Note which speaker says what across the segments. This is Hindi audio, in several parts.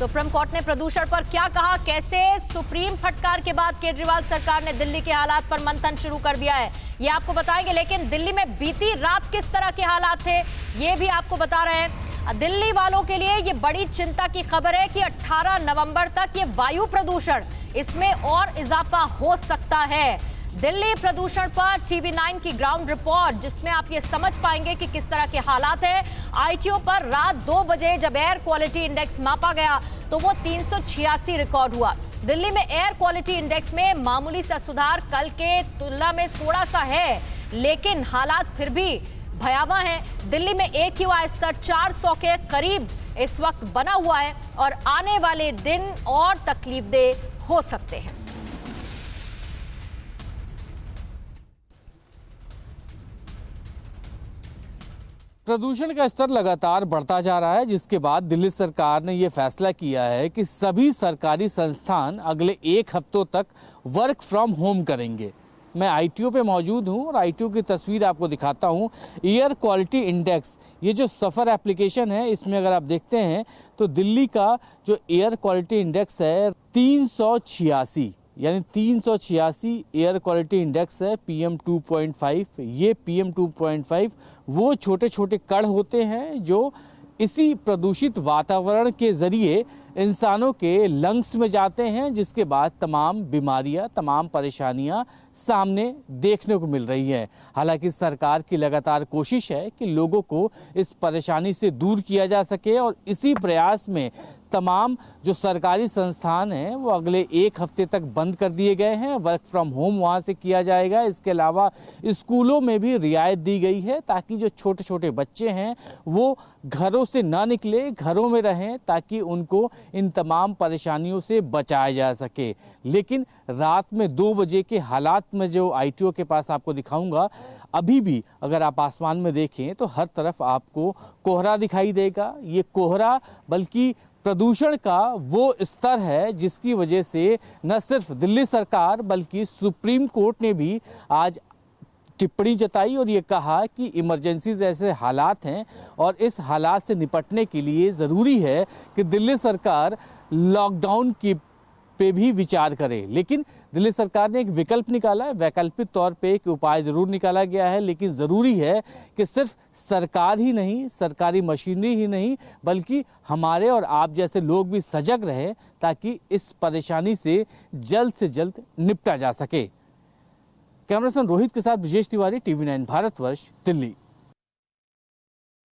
Speaker 1: सुप्रीम कोर्ट ने प्रदूषण पर क्या कहा, कैसे सुप्रीम फटकार के बाद केजरीवाल सरकार ने दिल्ली के हालात पर मंथन शुरू कर दिया है, ये आपको बताएंगे। लेकिन दिल्ली में बीती रात किस तरह के हालात थे, ये भी आपको बता रहे हैं। दिल्ली वालों के लिए ये बड़ी चिंता की खबर है कि 18 नवंबर तक ये वायु प्रदूषण, इसमें और इजाफा हो सकता है। दिल्ली प्रदूषण पर TV9 की ग्राउंड रिपोर्ट, जिसमें आप ये समझ पाएंगे कि किस तरह के हालात हैं। ITO पर रात 2 बजे जब एयर क्वालिटी इंडेक्स मापा गया तो वो 386 रिकॉर्ड हुआ। दिल्ली में एयर क्वालिटी इंडेक्स में मामूली सा सुधार कल के तुलना में थोड़ा सा है, लेकिन हालात फिर भी भयावह हैं। दिल्ली में AQI स्तर 400 के करीब इस वक्त बना हुआ है और आने वाले दिन और तकलीफदेह हो सकते हैं।
Speaker 2: प्रदूषण का स्तर लगातार बढ़ता जा रहा है, जिसके बाद दिल्ली सरकार ने यह फैसला किया है कि सभी सरकारी संस्थान अगले 1 हफ्तों तक वर्क फ्रॉम होम करेंगे। मैं ITO पे मौजूद हूं और ITO की तस्वीर आपको दिखाता हूं। एयर क्वालिटी इंडेक्स, ये जो सफ़र एप्लीकेशन है, इसमें अगर आप देखते हैं तो दिल्ली का जो एयर क्वालिटी इंडेक्स है 386, यानी 386 एयर क्वालिटी इंडेक्स है। PM 2.5, ये PM 2.5 वो छोटे छोटे कण होते हैं जो इसी प्रदूषित वातावरण के जरिए इंसानों के लंग्स में जाते हैं, जिसके बाद तमाम बीमारियां, तमाम परेशानियां सामने देखने को मिल रही है। हालांकि सरकार की लगातार कोशिश है कि लोगों को इस परेशानी से दूर किया जा सके और इसी प्रयास में तमाम जो सरकारी संस्थान हैं वो अगले 1 हफ्ते तक बंद कर दिए गए हैं। वर्क फ्रॉम होम वहाँ से किया जाएगा। इसके अलावा स्कूलों में भी रियायत दी गई है ताकि जो छोटे छोटे बच्चे हैं वो घरों से ना निकले, घरों में रहें, ताकि उनको इन तमाम परेशानियों से बचाया जा सके। लेकिन रात में 2 बजे के हालात में जो ITO के पास आपको दिखाऊंगा, अभी भी अगर आप आसमान में देखें तो हर तरफ आपको कोहरा दिखाई देगा। ये कोहरा बल्कि प्रदूषण का वो स्तर है जिसकी वजह से न सिर्फ दिल्ली सरकार बल्कि सुप्रीम कोर्ट ने भी आज टिप्पणी जताई और ये कहा कि इमरजेंसी जैसे हालात हैं और इस हालात से निपटने के लिए ज़रूरी है कि दिल्ली सरकार लॉकडाउन की पे भी विचार करे। लेकिन दिल्ली सरकार ने एक विकल्प निकाला है, वैकल्पिक तौर पे एक उपाय जरूर निकाला गया है, लेकिन ज़रूरी है कि सिर्फ सरकार ही नहीं, सरकारी मशीनरी ही नहीं, बल्कि हमारे और आप जैसे लोग भी सजग रहें ताकि इस परेशानी से जल्द निपटा जा सके। कैमरामैन रोहित के साथ ब्रजेश तिवारी, TV9 भारतवर्ष, दिल्ली।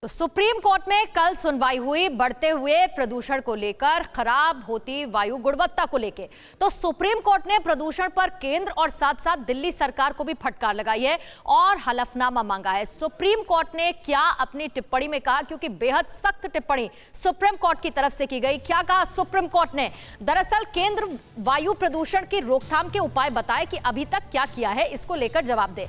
Speaker 1: तो सुप्रीम कोर्ट में कल सुनवाई हुई बढ़ते हुए प्रदूषण को लेकर, खराब होती वायु गुणवत्ता को लेकर। तो सुप्रीम कोर्ट ने प्रदूषण पर केंद्र और साथ साथ दिल्ली सरकार को भी फटकार लगाई है और हलफनामा मांगा है। सुप्रीम कोर्ट ने क्या अपनी टिप्पणी में कहा, क्योंकि बेहद सख्त टिप्पणी सुप्रीम कोर्ट की तरफ से की गई। क्या कहा सुप्रीम कोर्ट ने? दरअसल केंद्र वायु प्रदूषण की रोकथाम के उपाय बताए कि अभी तक क्या किया है, इसको लेकर जवाब दे।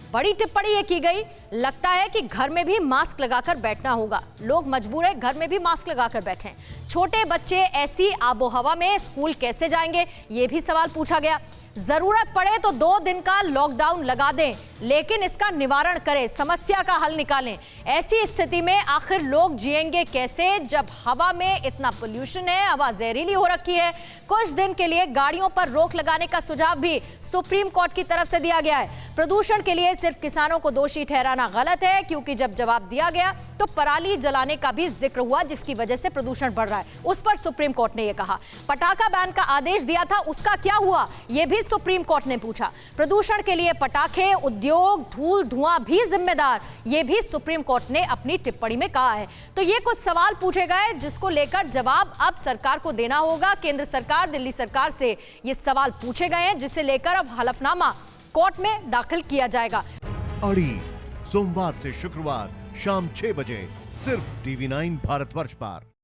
Speaker 1: बड़ी टिप्पणी ये की गई, लगता है कि घर में भी मास्क लगाकर बैठना होगा। लोग मजबूर है घर में भी मास्क लगाकर बैठें। छोटे बच्चे ऐसी आबोहवा में स्कूल कैसे जाएंगे, ये भी सवाल पूछा गया। जरूरत पड़े तो 2 दिन का लॉकडाउन लगा दें, लेकिन इसका निवारण करें, समस्या का हल निकालें। ऐसी स्थिति में आखिर लोग जिएंगे कैसे जब हवा में इतना पोल्यूशन है, हवा जहरीली हो रखी है। कुछ दिन के लिए गाड़ियों पर रोक लगाने का सुझाव भी सुप्रीम कोर्ट की तरफ से दिया गया है। प्रदूषण के लिए सिर्फ किसानों को दोषी ठहराना गलत है, क्योंकि जब जवाब दिया गया तो पराली जलाने का भी जिक्र हुआ, जिसकी वजह से प्रदूषण बढ़ रहा है। उस पर सुप्रीम कोर्ट ने यह कहा। पटाखा बैन का आदेश दिया था, उसका क्या हुआ, यह भी सुप्रीम कोर्ट ने पूछा। प्रदूषण के लिए पटाखे, उद्योग, धूल, धुआं भी जिम्मेदार, यह भी सुप्रीम कोर्ट ने अपनी टिप्पणी में कहा है। तो ये कुछ सवाल पूछे गए जिसको लेकर जवाब अब सरकार को देना होगा। केंद्र सरकार, दिल्ली सरकार से ये सवाल पूछे गए हैं, जिसे लेकर अब हलफनामा कोर्ट में दाखिल किया जाएगा।
Speaker 3: अड़ी सोमवार से शुक्रवार शाम 6 बजे सिर्फ TV9 भारतवर्ष पर।